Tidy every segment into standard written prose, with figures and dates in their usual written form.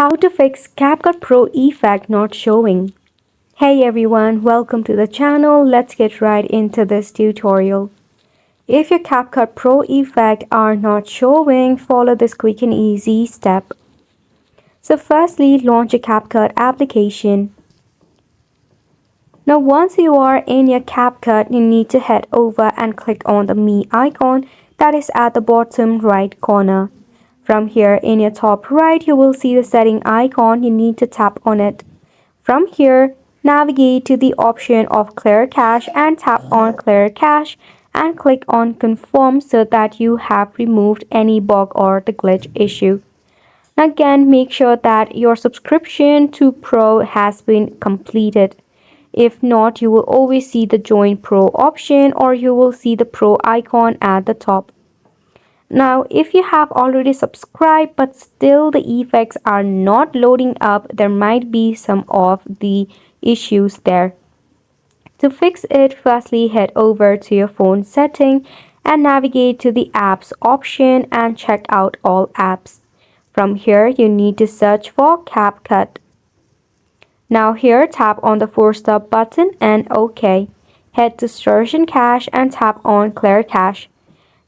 How to fix CapCut Pro effect not showing. Hey everyone, welcome to the channel. Let's get right into this tutorial. If your CapCut Pro effect are not showing, follow this quick and easy step. So firstly, launch a CapCut application. Now once you are in your CapCut, you need to head over and click on the Me icon that is at the bottom right corner. From here in your top right, you will see the setting icon. You need to tap on it. From here, navigate to the option of Clear Cache and tap on Clear Cache and click on Confirm so that you have removed any bug or the glitch issue. Again, make sure that your subscription to Pro has been completed. If not, you will always see the Join Pro option or you will see the Pro icon at the top. Now, if you have already subscribed but still the effects are not loading up, there might be some of the issues there. To fix it, firstly head over to your phone setting and navigate to the apps option and check out all apps. From here, you need to search for CapCut. Now here, tap on the 4-star button and OK. Head to Storage and Cache and tap on Clear Cache.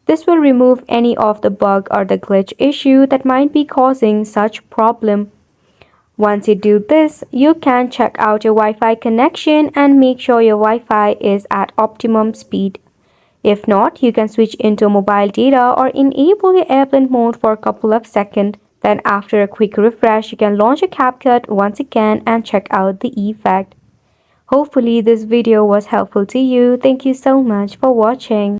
This will remove any of the bug or the glitch issue that might be causing such problem. Once you do this, you can check out your Wi-Fi connection and make sure your Wi-Fi is at optimum speed. If not, you can switch into mobile data or enable your airplane mode for a couple of seconds. Then after a quick refresh, you can launch your CapCut once again and check out the effect. Hopefully this video was helpful to you. Thank you so much for watching.